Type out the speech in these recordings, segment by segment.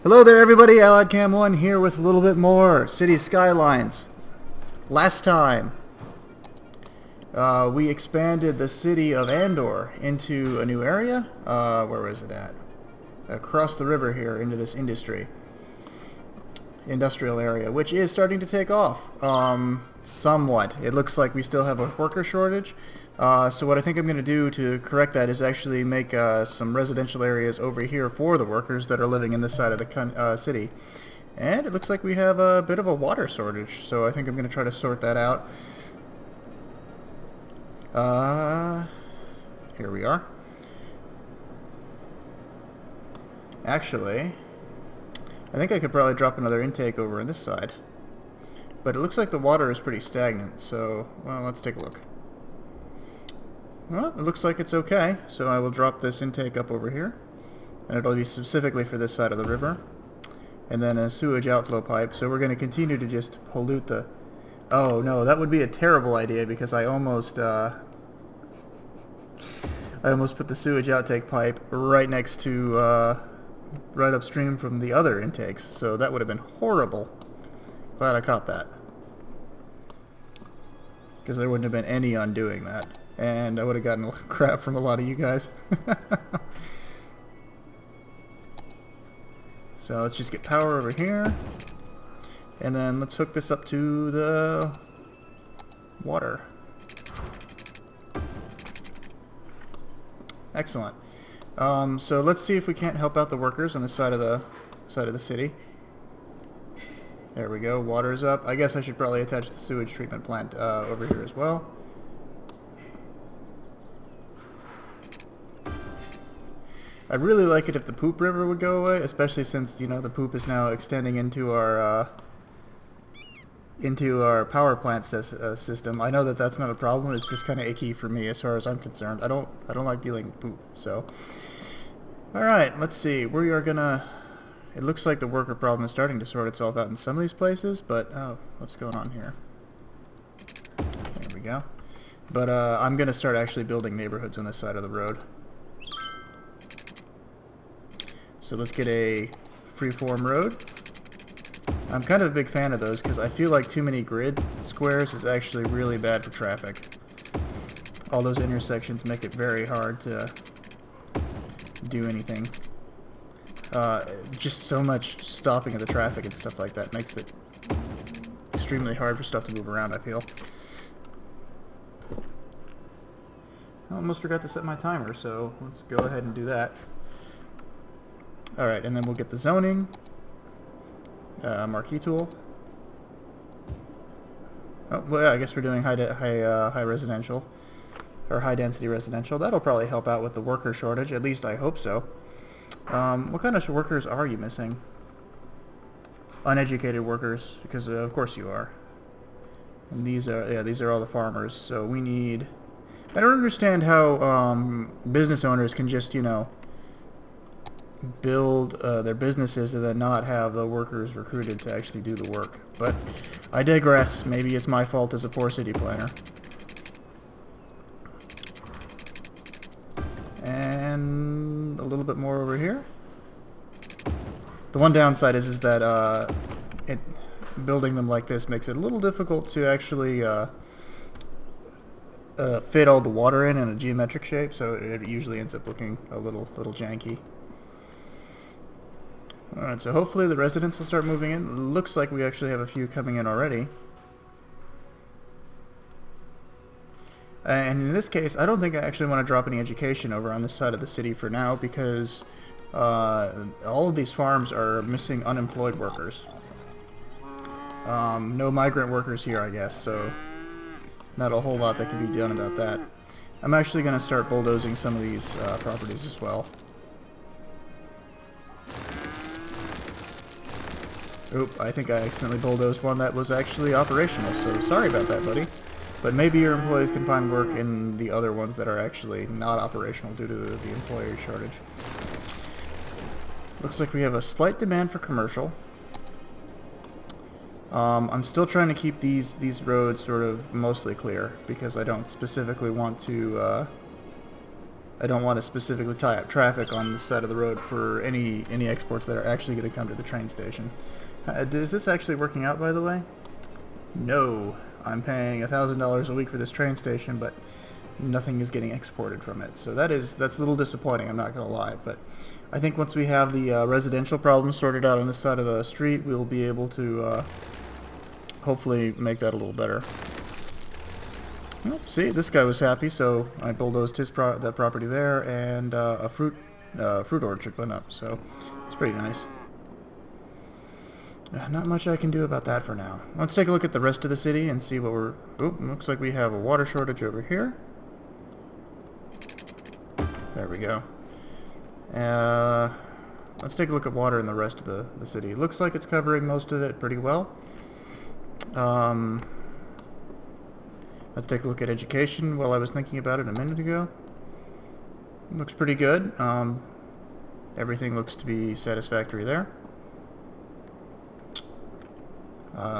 Hello there everybody, AlladCam1 here with a little bit more City Skylines. Last time, we expanded the city of Andor into a new area. Where was it at? Across the river here into this industrial area, which is starting to take off. Somewhat. It looks like we still have a worker shortage. So what I think I'm going to do to correct that is actually make some residential areas over here for the workers that are living in this side of the city. And it looks like we have a bit of a water shortage, so I think I'm going to try to sort that out. Here we are. Actually, I think I could probably drop another intake over on this side. But it looks like the water is pretty stagnant, so, well, let's take a look. Well, it looks like it's okay, so I will drop this intake up over here. And it'll be specifically for this side of the river. And then a sewage outflow pipe, so we're going to continue to just pollute the... Oh, no, that would be a terrible idea because I almost put the sewage outtake pipe right next to, right upstream from the other intakes, so that would have been horrible. Glad I caught that. Because there wouldn't have been any undoing that. And I would have gotten crap from a lot of you guys. So let's just get power over here. And then let's hook this up to the water. Excellent. So let's see if we can't help out the workers on the side of the city. There we go. Water's up. I guess I should probably attach the sewage treatment plant over here as well. I'd really like it if the poop river would go away, especially since, you know, the poop is now extending into our power plant system. I know that that's not a problem. It's just kind of icky for me as far as I'm concerned. I don't like dealing with poop. So, all right, let's see. We are gonna. It looks like the worker problem is starting to sort itself out in some of these places, but oh, what's going on here? There we go. But I'm gonna start actually building neighborhoods on this side of the road. So let's get a freeform road. I'm kind of a big fan of those because I feel like too many grid squares is actually really bad for traffic. All those intersections make it very hard to do anything. Just so much stopping of the traffic and stuff like that makes it extremely hard for stuff to move around, I feel. I almost forgot to set my timer, so let's go ahead and do that. Alright, and then we'll get the zoning. Marquee tool. Oh, well, yeah, I guess we're doing high residential, or high density residential. That'll probably help out with the worker shortage. At least I hope so. What kind of workers are you missing? Uneducated workers, because of course you are. And these are all the farmers. So we need. I don't understand how business owners can just, you know, build their businesses and then not have the workers recruited to actually do the work. But I digress. Maybe it's my fault as a poor city planner. And a little bit more over here. The one downside is that building them like this makes it a little difficult to actually fit all the water in a geometric shape, so it usually ends up looking a little janky. Alright, so hopefully the residents will start moving in. It looks like we actually have a few coming in already. And in this case, I don't think I actually want to drop any education over on this side of the city for now, because all of these farms are missing unemployed workers. No migrant workers here, I guess, so not a whole lot that can be done about that. I'm actually going to start bulldozing some of these properties as well. Oop, I think I accidentally bulldozed one that was actually operational, so sorry about that, buddy. But maybe your employees can find work in the other ones that are actually not operational due to the employee shortage. Looks like we have a slight demand for commercial. I'm still trying to keep these roads sort of mostly clear because I don't specifically want to I don't want to specifically tie up traffic on the side of the road for any exports that are actually going to come to the train station. Is this actually working out, by the way? No. I'm paying $1,000 a week for this train station, but nothing is getting exported from it. So that's a little disappointing, I'm not going to lie. But I think once we have the residential problems sorted out on this side of the street, we'll be able to hopefully make that a little better. Well, see, this guy was happy, so I bulldozed that property there, and a fruit orchard went up, so it's pretty nice. Not much I can do about that for now. Let's take a look at the rest of the city and see what we're... Oop, looks like we have a water shortage over here. There we go. Let's take a look at water in the rest of the city. It looks like it's covering most of it pretty well. Let's take a look at education. Well, I was thinking about it a minute ago. It looks pretty good. Everything looks to be satisfactory there.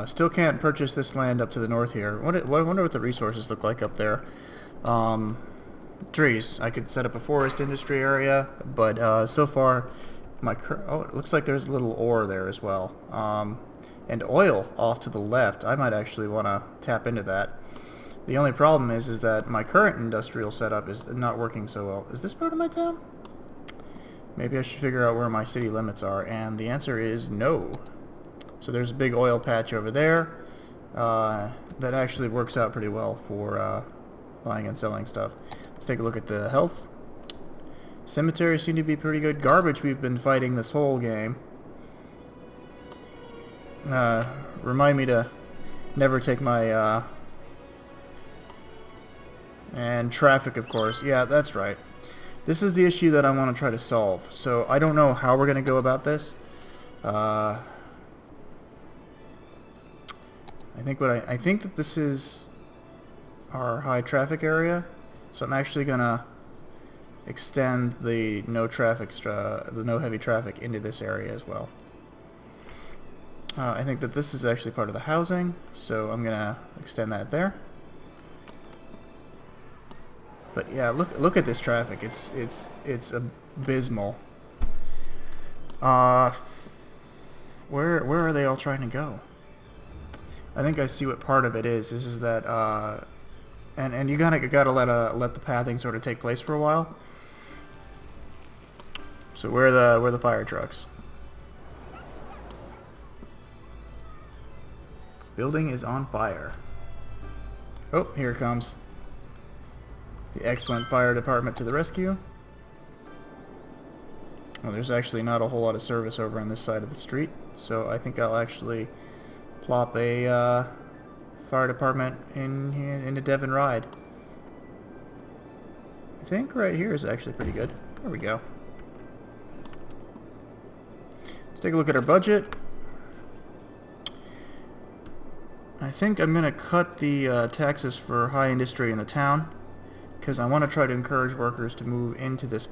Still can't purchase this land up to the north here. I wonder what the resources look like up there. Trees. I could set up a forest industry area, but so far, it looks like there's a little ore there as well. And oil off to the left. I might actually want to tap into that. The only problem is that my current industrial setup is not working so well. Is this part of my town? Maybe I should figure out where my city limits are, and the answer is no. So there's a big oil patch over there that actually works out pretty well for buying and selling stuff. Let's take a look at the health. Cemeteries seem to be pretty good. Garbage we've been fighting this whole game. Remind me to never take my... and traffic, of course. Yeah, that's right. This is the issue that I want to try to solve. So I don't know how we're going to go about this. I think that this is our high traffic area. So I'm actually going to extend the no heavy traffic into this area as well. I think that this is actually part of the housing, so I'm going to extend that there. But yeah, look at this traffic. It's abysmal. Where are they all trying to go? I think I see what part of it is. This is that and you gotta let the pathing sort of take place for a while. So where are the fire trucks? Building is on fire. Oh, here it comes. The excellent fire department to the rescue. Well, there's actually not a whole lot of service over on this side of the street, so I think I'll actually plop a fire department into Devon Ride. I think right here is actually pretty good. There we go. Let's take a look at our budget. I think I'm going to cut the taxes for high industry in the town, because I want to try to encourage workers to move into this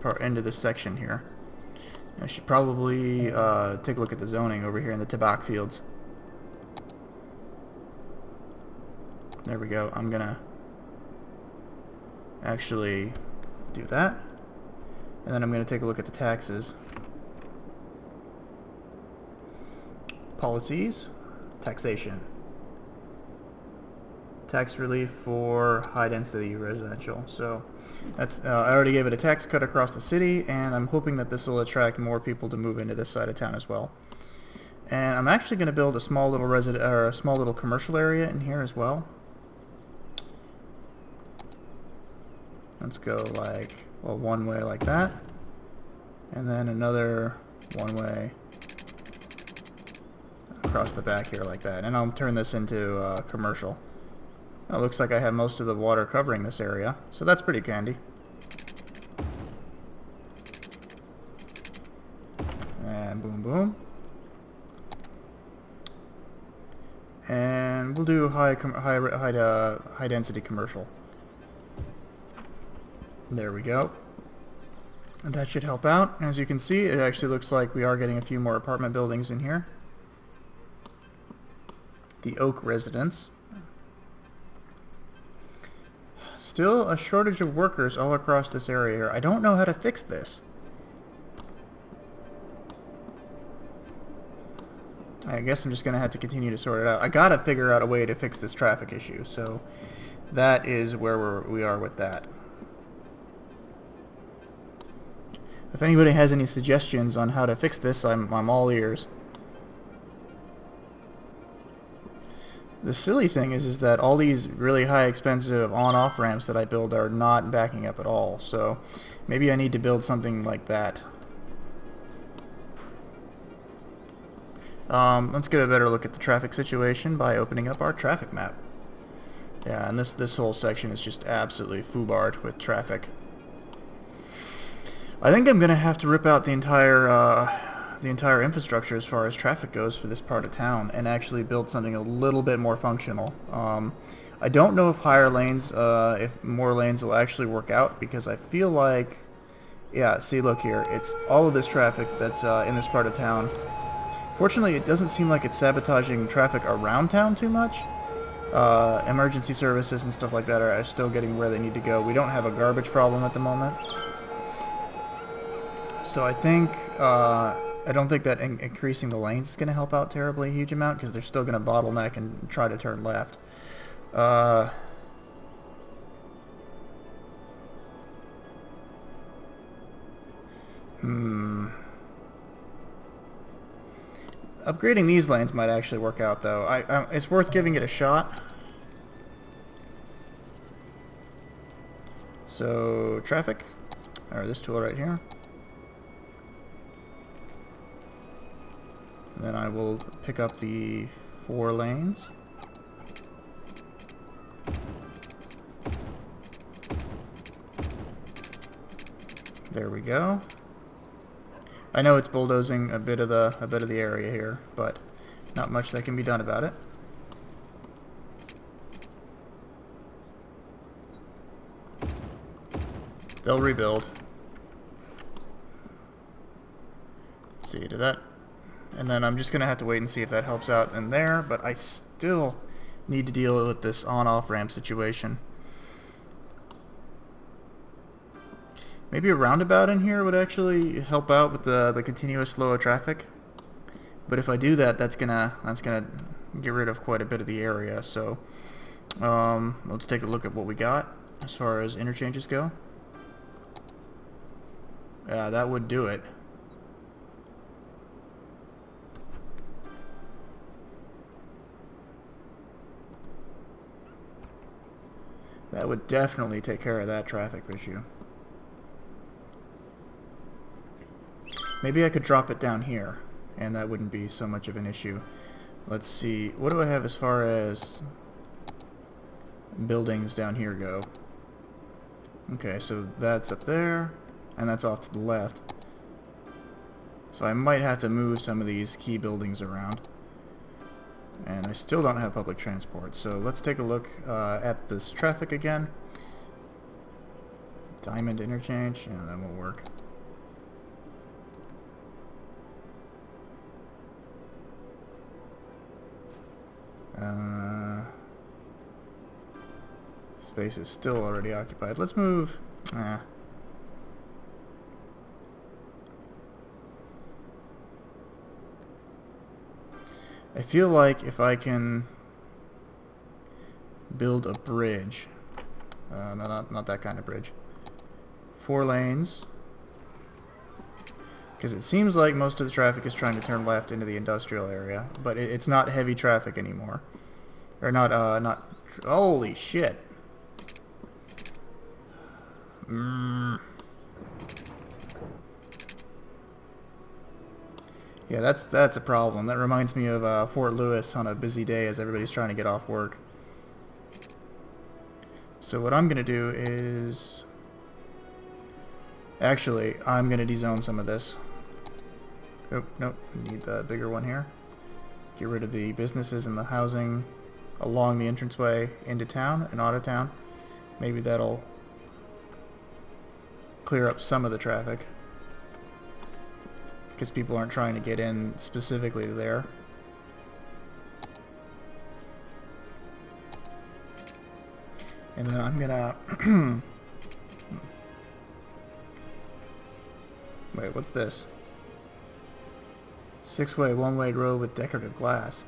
section here. I should probably take a look at the zoning over here in the tobacco fields. There we go. I'm gonna actually do that, and then I'm gonna take a look at the taxes. Policies, taxation. Tax relief for high-density residential. So that's I already gave it a tax cut across the city, and I'm hoping that this will attract more people to move into this side of town as well. And I'm actually going to build a small little commercial area in here as well. Let's go like one way like that, and then another one way across the back here like that, and I'll turn this into commercial. It looks like I have most of the water covering this area, so that's pretty handy. And boom, boom. And we'll do high density commercial. There we go. And that should help out. As you can see, it actually looks like we are getting a few more apartment buildings in here. The Oak Residence. Still a shortage of workers all across this area here. I don't know how to fix this. I guess I'm just going to have to continue to sort it out. I got to figure out a way to fix this traffic issue, so that is where we are with that. If anybody has any suggestions on how to fix this, I'm all ears. The silly thing is that all these really high expensive on-off ramps that I build are not backing up at all, so maybe I need to build something like that. Let's get a better look at the traffic situation by opening up our traffic map. Yeah, and this whole section is just absolutely foobarred with traffic. I think I'm gonna have to rip out the entire infrastructure as far as traffic goes for this part of town and actually build something a little bit more functional. I don't know if higher lanes, if more lanes will actually work out, because I feel like, yeah, see, look here, it's all of this traffic that's in this part of town. Fortunately, it doesn't seem like it's sabotaging traffic around town too much. Emergency services and stuff like that are still getting where they need to go. We don't have a garbage problem at the moment. So I think, I don't think that increasing the lanes is going to help out terribly a huge amount, because they're still going to bottleneck and try to turn left. Upgrading these lanes might actually work out, though. It's worth giving it a shot. So, traffic, or this tool right here. And then I will pick up the 4 lanes. There we go. I know it's bulldozing a bit of the area here, but not much that can be done about it. They'll rebuild. See, to that. And then I'm just gonna have to wait and see if that helps out in there, but I still need to deal with this on-off ramp situation. Maybe a roundabout in here would actually help out with the continuous flow of traffic. But if I do that, that's gonna get rid of quite a bit of the area. So let's take a look at what we got as far as interchanges go. Yeah, that would do it. That would definitely take care of that traffic issue. Maybe I could drop it down here, and that wouldn't be so much of an issue. Let's see, what do I have as far as buildings down here go? Okay, so that's up there, and that's off to the left. So I might have to move some of these key buildings around. And I still don't have public transport, so let's take a look at this traffic again. Diamond interchange, yeah, that won't work. Space is still already occupied. Let's move. I feel like if I can build a bridge, not that kind of bridge, 4 lanes, because it seems like most of the traffic is trying to turn left into the industrial area, but it's not heavy traffic anymore, or not. Holy shit! Yeah, that's a problem. That reminds me of Fort Lewis on a busy day as everybody's trying to get off work. So what I'm gonna do is, actually, I'm gonna dezone some of this. Oh, nope, need the bigger one here. Get rid of the businesses and the housing along the entranceway into town and out of town. Maybe that'll clear up some of the traffic, because people aren't trying to get in specifically there. And then I'm gonna... Wait, what's this? 6-way, one-way road with decorative glass.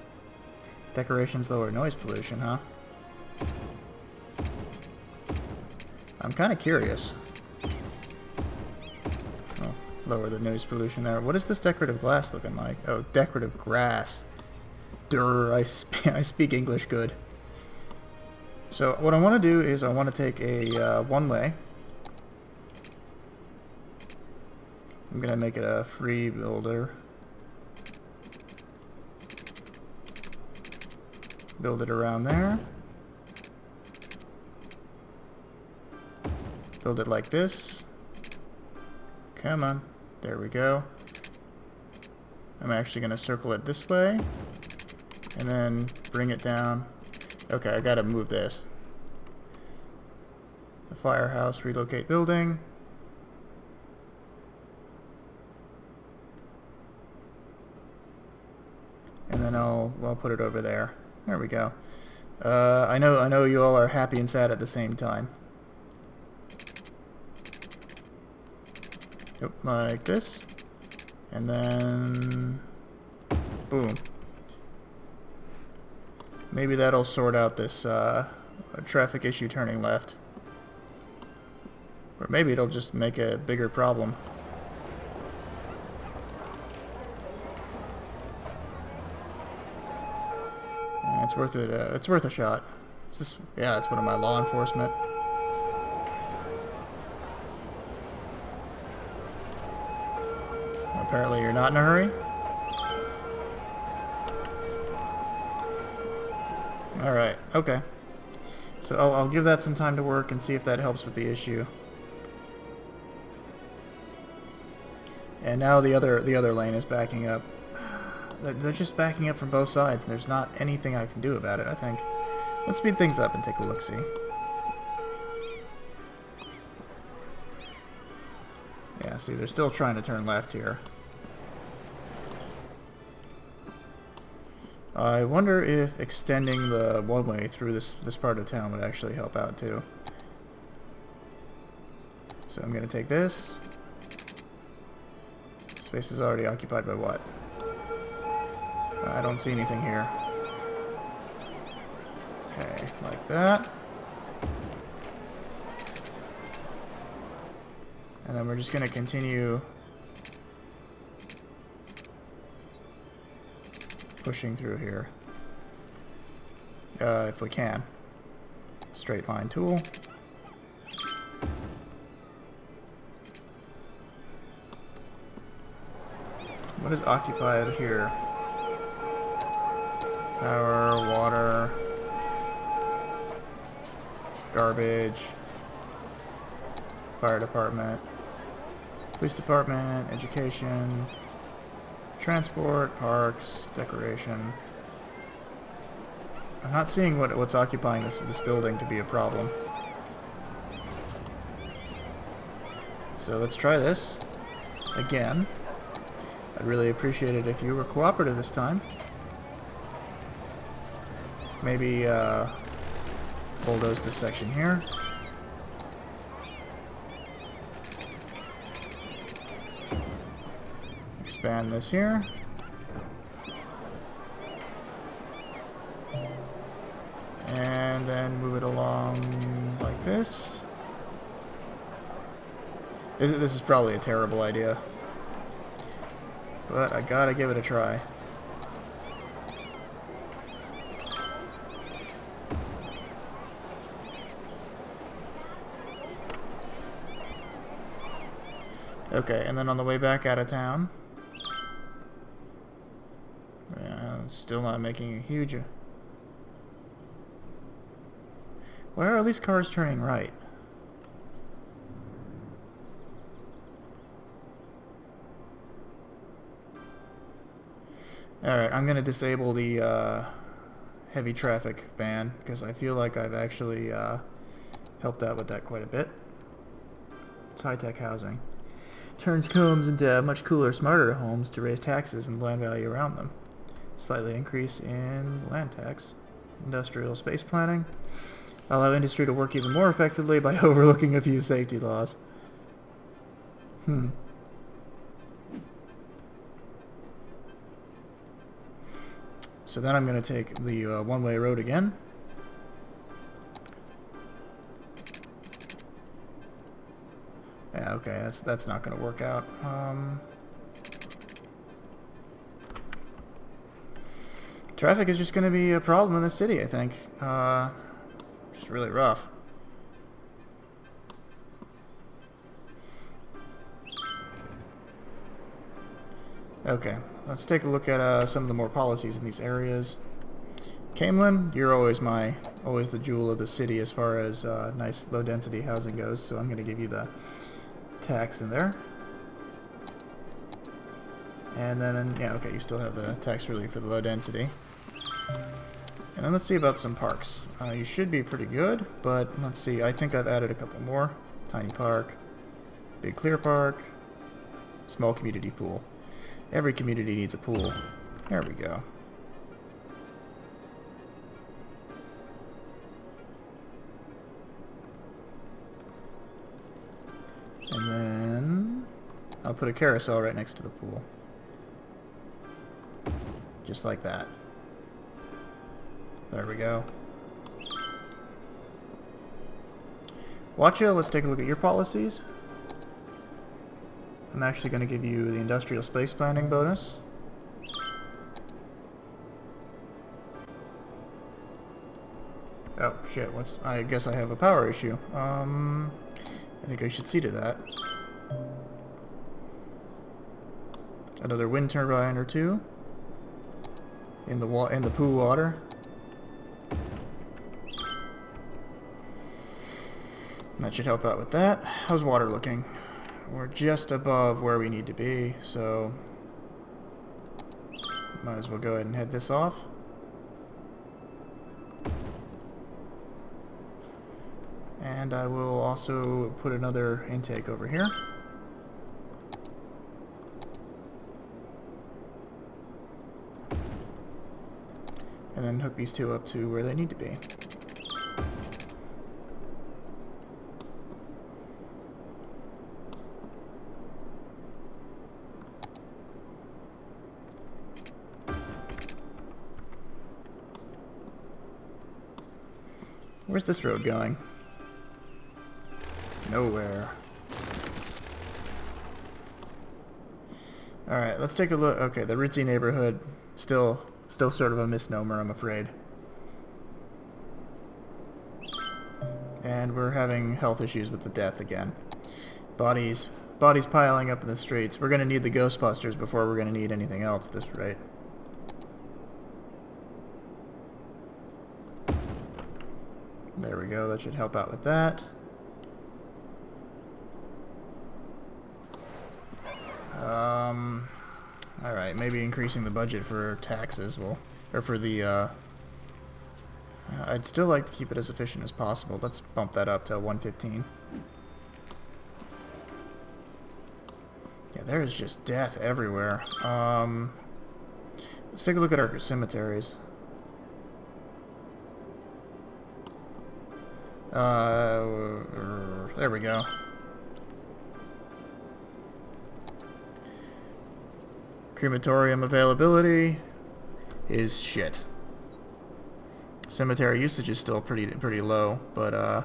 Decorations lower noise pollution, huh? I'm kind of curious. Oh, lower the noise pollution there. What is this decorative glass looking like? Oh, decorative grass. Durr, I speak English good. So what I want to do is I want to take a one-way. I'm going to make it a free builder. Build it around there. Build it like this. Come on. There we go. I'm actually going to circle it this way. And then bring it down. Okay, I got to move this. The firehouse, relocate building. And then I'll put it over there. There we go. I know you all are happy and sad at the same time. Yep, like this. And then boom. Maybe that'll sort out this traffic issue turning left. Or maybe it'll just make a bigger problem. It's worth it. It's worth a shot. Is this? Yeah, it's one of my law enforcement. Apparently, you're not in a hurry. All right. Okay. So I'll give that some time to work and see if that helps with the issue. And now the other lane is backing up. They're just backing up from both sides, and there's not anything I can do about it, I think. Let's speed things up and take a look-see. Yeah, see, they're still trying to turn left here. I wonder if extending the one-way through this part of town would actually help out, too. So I'm going to take this. Space is already occupied by what? I don't see anything here. Okay, like that. And then we're just going to continue pushing through here. If we can. Straight line tool. What is occupied here? Power, water, garbage, fire department, police department, education, transport, parks, decoration. I'm not seeing what's occupying this building to be a problem. So let's try this again. I'd really appreciate it if you were cooperative this time. Maybe bulldoze this section here. Expand this here. And then move it along like this. This is probably a terrible idea, but I gotta give it a try. Okay, and then on the way back out of town, still not making a huge... Why are all these cars turning right? Alright, I'm going to disable the heavy traffic ban, because I feel like I've actually helped out with that quite a bit. It's high-tech housing. Turns homes into much cooler, smarter homes to raise taxes and land value around them. Slightly increase in land tax. Industrial space planning. Allow industry to work even more effectively by overlooking a few safety laws. So then I'm going to take the one-way road again. Yeah, okay, that's not going to work out. Traffic is just going to be a problem in the city, I think. It's really rough. Okay, let's take a look at some of the more policies in these areas. Camelin, you're always the jewel of the city as far as nice low-density housing goes, so I'm going to give you the tax in there. And then, yeah, okay, you still have the tax relief for the low density. And then let's see about some parks. You should be pretty good, but let's see, I think I've added a couple more. Tiny park, big clear park, small community pool. Every community needs a pool. There we go. And then I'll put a carousel right next to the pool. Just like that. There we go. Watcha, let's take a look at your policies. I'm actually going to give you the industrial space planning bonus. Oh shit, I guess I have a power issue. I think I should see to that. Another wind turbine or two in the pool water. That should help out with that. How's water looking? We're just above where we need to be, so might as well go ahead and head this off. And I will also put another intake over here. And then hook these two up to where they need to be. Where's this road going? Nowhere. Alright, let's take a look. Okay, the ritzy neighborhood, still sort of a misnomer, I'm afraid. And we're having health issues with the death again. Bodies piling up in the streets. We're going to need the Ghostbusters before we're going to need anything else at this rate. There we go, that should help out with that. Alright, maybe increasing the budget for taxes will, or for the, I'd still like to keep it as efficient as possible. Let's bump that up to 115. Yeah, there's just death everywhere. Let's take a look at our cemeteries. There we go. Crematorium availability is shit. Cemetery usage is still pretty low, but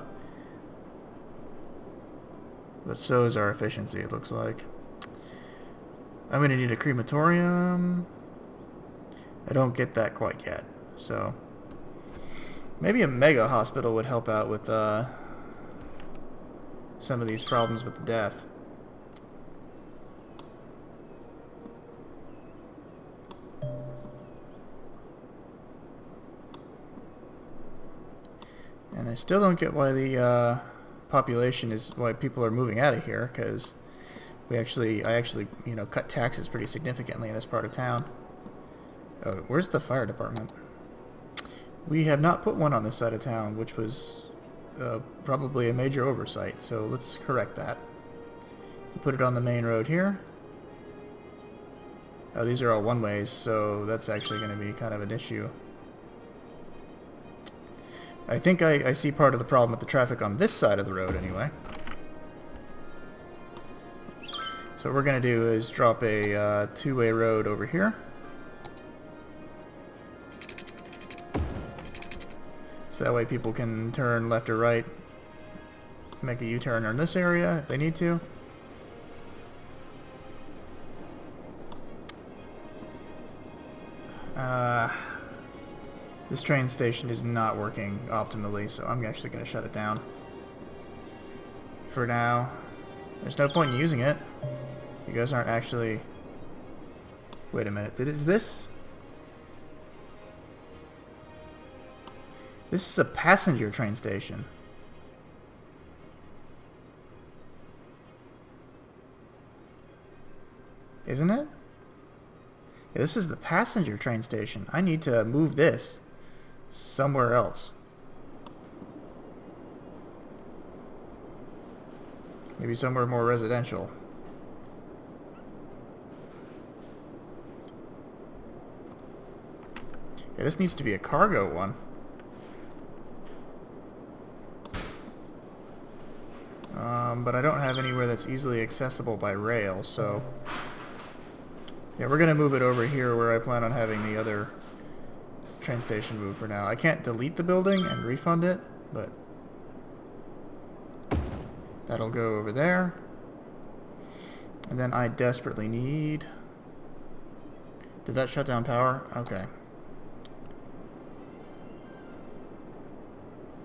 so is our efficiency, it looks like. I'm gonna need a crematorium. I don't get that quite yet, so maybe a mega hospital would help out with some of these problems with the death. And I still don't get why the population is, why people are moving out of here, because I actually, you know, cut taxes pretty significantly in this part of town. Oh, where's the fire department? We have not put one on this side of town, which was probably a major oversight, so let's correct that. Put it on the main road here. Oh, these are all one-ways, so that's actually going to be kind of an issue. I think I see part of the problem with the traffic on this side of the road anyway. So what we're going to do is drop a two-way road over here. So that way people can turn left or right, make a U-turn in this area if they need to. This train station is not working optimally, so I'm actually going to shut it down for now. There's no point in using it. You guys aren't actually... Wait a minute. Is this... This is a passenger train station. Isn't it? Yeah, this is the passenger train station. I need to move this somewhere else. Maybe somewhere more residential. Yeah, this needs to be a cargo one. But I don't have anywhere that's easily accessible by rail, so... Yeah, we're going to move it over here where I plan on having the other train station move for now. I can't delete the building and refund it, but... That'll go over there. And then I desperately need... Did that shut down power? Okay.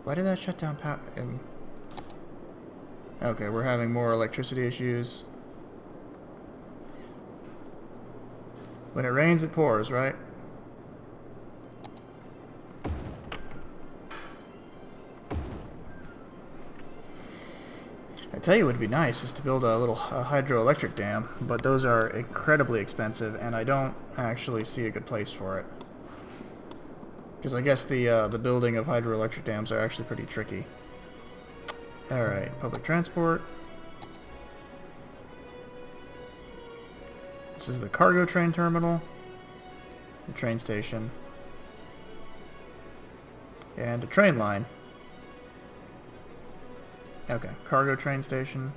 Why did that shut down power? Okay, we're having more electricity issues. When it rains, it pours, right? I tell you what would be nice is to build a little hydroelectric dam, but those are incredibly expensive, and I don't actually see a good place for it. Because I guess the building of hydroelectric dams are actually pretty tricky. Alright, public transport. This is the cargo train terminal, the train station, and a train line. Okay, cargo train station.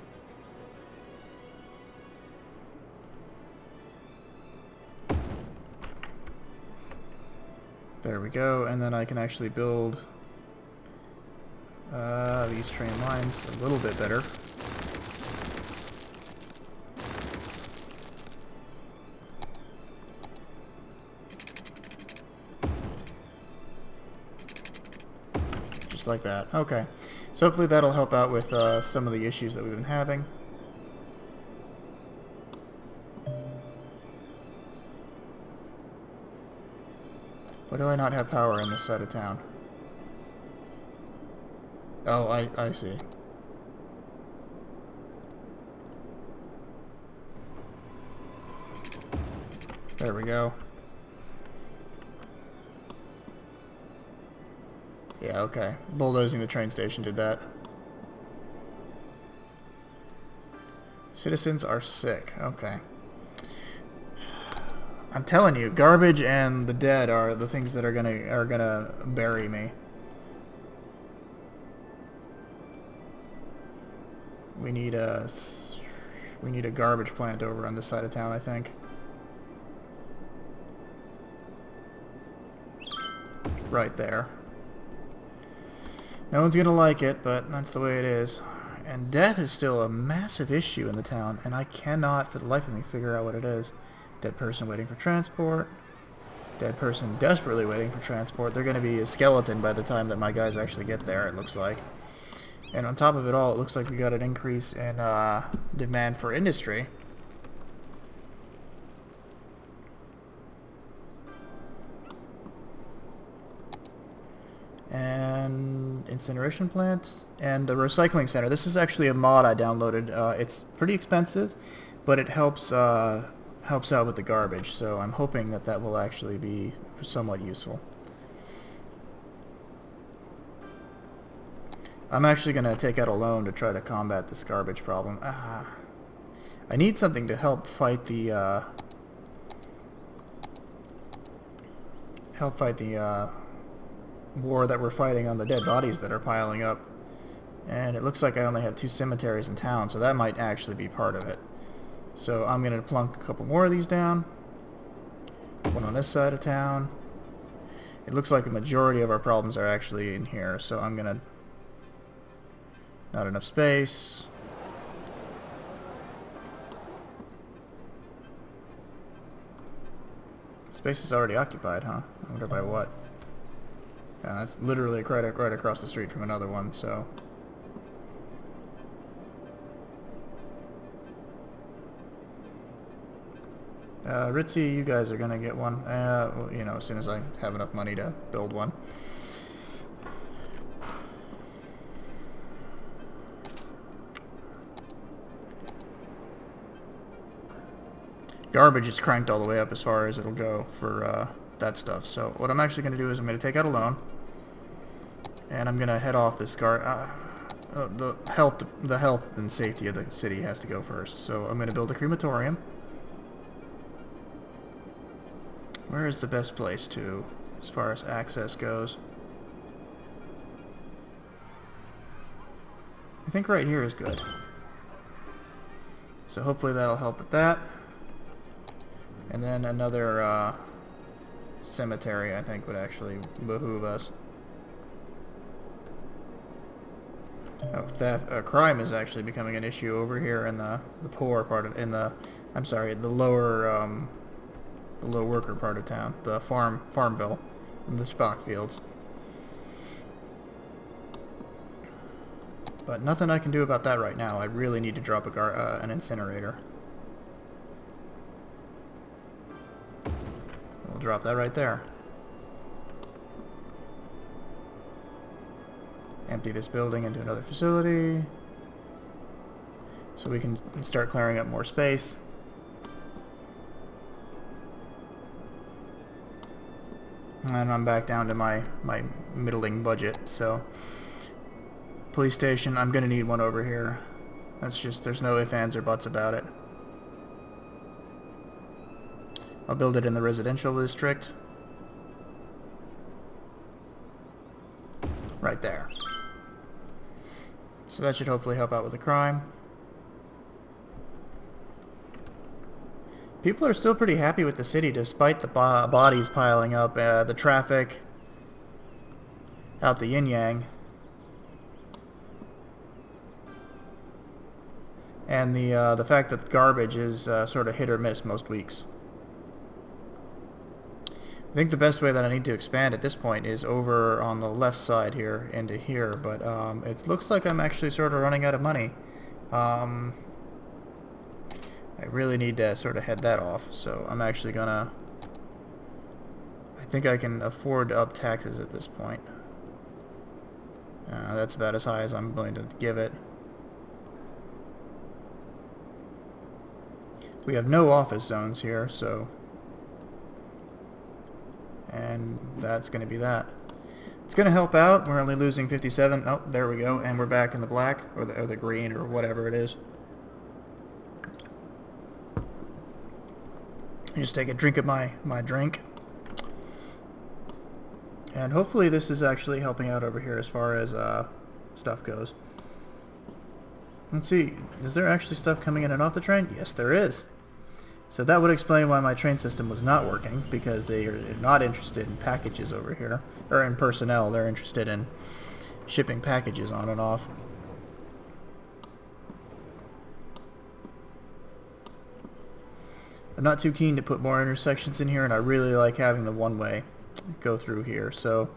There we go, and then I can actually build these train lines a little bit better. Just like that. Okay. So hopefully that'll help out with some of the issues that we've been having. Why do I not have power in this side of town? Oh, I see. There we go. Yeah, okay. Bulldozing the train station did that. Citizens are sick. Okay. I'm telling you, garbage and the dead are the things that are gonna bury me. We need a garbage plant over on this side of town, I think. Right there. No one's gonna like it, but that's the way it is. And death is still a massive issue in the town, and I cannot for the life of me figure out what it is. Dead person waiting for transport. Dead person desperately waiting for transport. They're gonna be a skeleton by the time that my guys actually get there, it looks like. And on top of it all, it looks like we got an increase in demand for industry. And incineration plant and a recycling center. This is actually a mod I downloaded. It's pretty expensive, but it helps out with the garbage. So I'm hoping that that will actually be somewhat useful. I'm actually going to take out a loan to try to combat this garbage problem. I need something to help fight the war that we're fighting on the dead bodies that are piling up. And it looks like I only have 2 cemeteries in town, so that might actually be part of it. So I'm going to plunk a couple more of these down. One on this side of town. It looks like a majority of our problems are actually in here, so I'm going to... Not enough space. Space is already occupied, huh? I wonder by what. Yeah, that's literally right across the street from another one, so... Ritzy, you guys are gonna get one. Well, you know, as soon as I have enough money to build one. Garbage is cranked all the way up as far as it'll go for that stuff. So what I'm actually gonna do is I'm gonna take out a loan, and I'm gonna head off this the health and safety of the city has to go first. So I'm gonna build a crematorium. Where is the best place to, as far as access goes? I think right here is good. So hopefully that'll help with that. And then another cemetery, I think, would actually behoove us. Oh, theft, crime is actually becoming an issue over here in the poor part of, I'm sorry, the lower, the low worker part of town, the Farmville, and the stock fields. But nothing I can do about that right now. I really need to drop an incinerator. We'll drop that right there. Empty this building into another facility, so we can start clearing up more space. And I'm back down to my middling budget, so police station, I'm gonna need one over here. That's just, there's no ifs, ands, or buts about it. I'll build it in the residential district. Right there. So that should hopefully help out with the crime. People are still pretty happy with the city despite the bodies piling up, the traffic out the yin-yang, and the fact that the garbage is sort of hit or miss most weeks. I think the best way that I need to expand at this point is over on the left side here into here, but it looks like I'm actually sort of running out of money. I really need to sort of head that off, so I'm actually gonna... I think I can afford to up taxes at this point. That's about as high as I'm going to give it. We have no office zones here, so... And that's going to be that. It's going to help out. We're only losing 57. Oh, there we go. And we're back in the black, or the green, or whatever it is. Just take a drink of my drink. And hopefully this is actually helping out over here as far as stuff goes. Let's see. Is there actually stuff coming in and off the train? Yes, there is. So that would explain why my train system was not working, because they are not interested in packages over here, or in personnel. They're interested in shipping packages on and off. I'm not too keen to put more intersections in here, and I really like having the one-way go through here, so...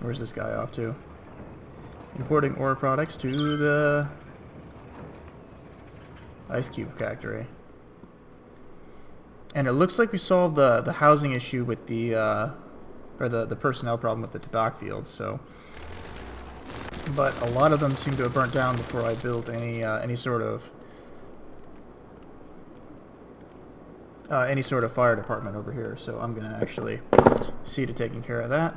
Where's this guy off to? Importing ore products to the ice cube factory. And it looks like we solved the housing issue with the or the personnel problem with the tobacco fields, so... But a lot of them seem to have burnt down before I built any sort of fire department over here. So I'm gonna actually see to taking care of that.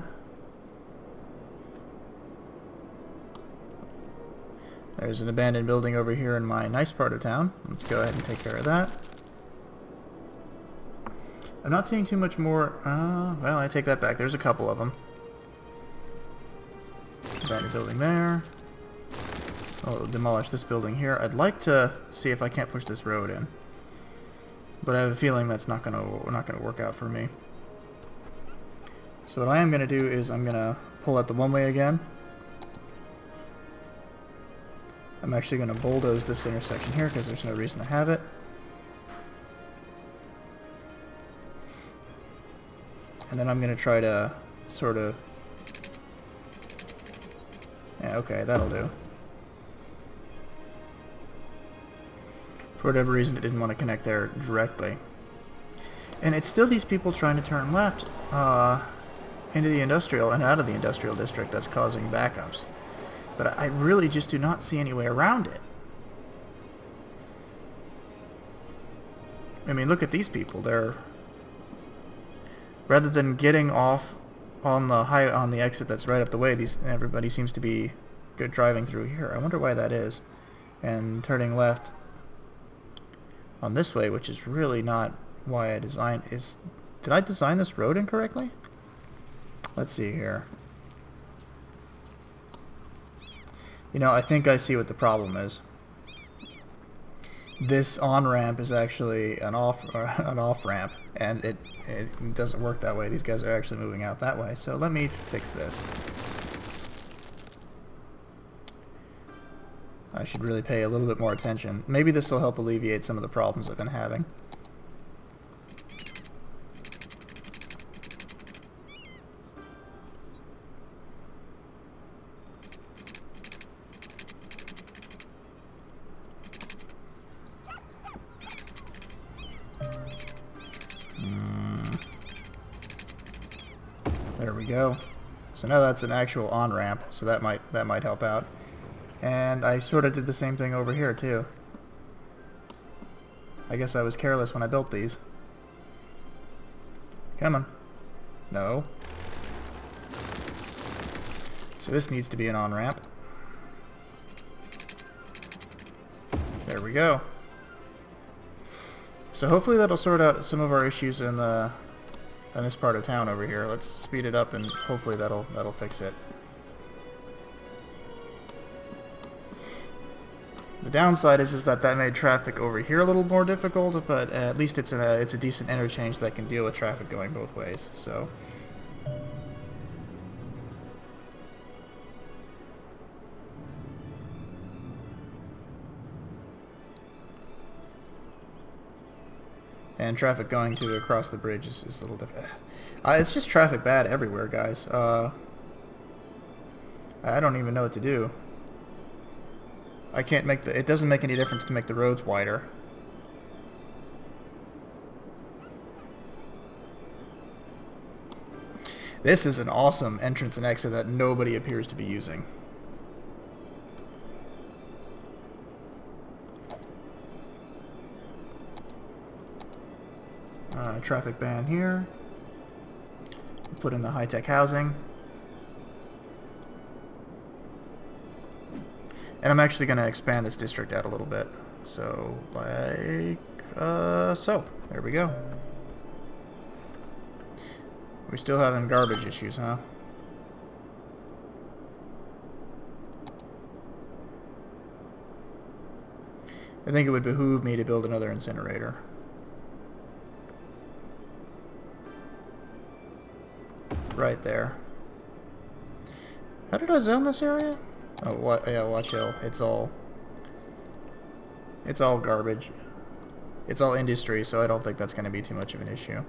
There's an abandoned building over here in my nice part of town. Let's go ahead and take care of that. I'm not seeing too much more. Well, I take that back. There's a couple of them. Abandoned building there. I'll demolish this building here. I'd like to see if I can't push this road in, but I have a feeling that's not gonna work out for me. So what I am gonna do is I'm gonna pull out the one-way again. I'm actually gonna bulldoze this intersection here because there's no reason to have it. And then I'm gonna try to sort of... Yeah, okay, that'll do. For whatever reason, it didn't want to connect there directly. And it's still these people trying to turn left into the industrial and out of the industrial district that's causing backups. But I really just do not see any way around it. I mean, look at these people. They're... Rather than getting off on the exit that's right up the way, everybody seems to be good driving through here. I wonder why that is. And turning left on this way, which is really not why I designed. Did I design this road incorrectly? Let's see here. You know, I think I see what the problem is. This on-ramp is actually an off-ramp, and it doesn't work that way. These guys are actually moving out that way. So let me fix this. I should really pay a little bit more attention. Maybe this will help alleviate some of the problems I've been having. There we go. So now that's an actual on-ramp, so that might help out. And I sort of did the same thing over here too. I guess I was careless when I built these. Come on. No. So this needs to be an on-ramp. There we go. So hopefully that'll sort out some of our issues in this part of town over here. Let's speed it up and hopefully that'll fix it. The downside is that made traffic over here a little more difficult, but at least it's a decent interchange that can deal with traffic going both ways. So. And traffic going to across the bridge is a little different. It's just traffic bad everywhere, guys. I don't even know what to do. I can't make it doesn't make any difference to make the roads wider. This is an awesome entrance and exit that nobody appears to be using. Traffic ban here. Put in the high-tech housing. And I'm actually going to expand this district out a little bit. So, so. There we go. We're still having garbage issues, huh? I think it would behoove me to build another incinerator. Right there. How did I zone this area? Oh, what? Yeah, Watch Hill. It's all garbage. It's all industry, so I don't think that's going to be too much of an issue.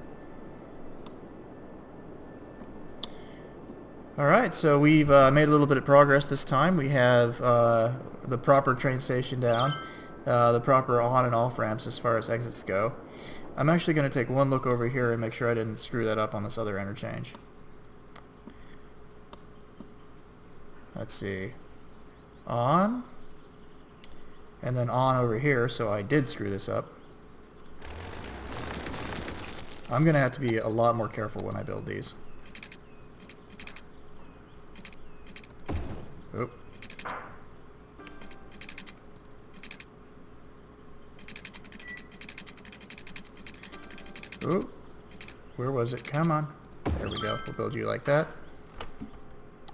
Alright, so we've made a little bit of progress this time. We have the proper train station down, the proper on and off ramps as far as exits go. I'm actually going to take one look over here and make sure I didn't screw that up on this other interchange. Let's see. On. And then on over here, so I did screw this up. I'm going to have to be a lot more careful when I build these. Oop. Oop. Where was it? Come on. There we go. We'll build you like that.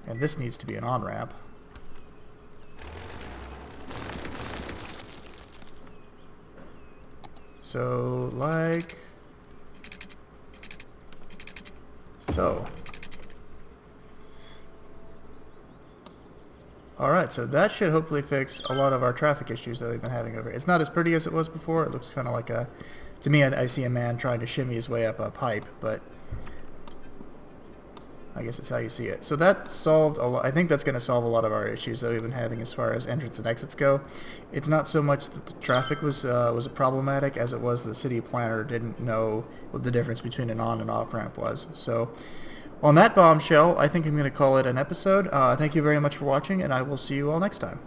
And this needs to be an on-ramp. So, like... so. Alright, so that should hopefully fix a lot of our traffic issues that we've been having over here. It's not as pretty as it was before. It looks kind of like a... to me, I see a man trying to shimmy his way up a pipe, but... I guess it's how you see it. So that solved a lot. I think that's going to solve a lot of our issues that we've been having as far as entrance and exits go. It's not so much that the traffic was problematic as it was the city planner didn't know what the difference between an on and off ramp was. So on that bombshell, I think I'm going to call it an episode. Thank you very much for watching, and I will see you all next time.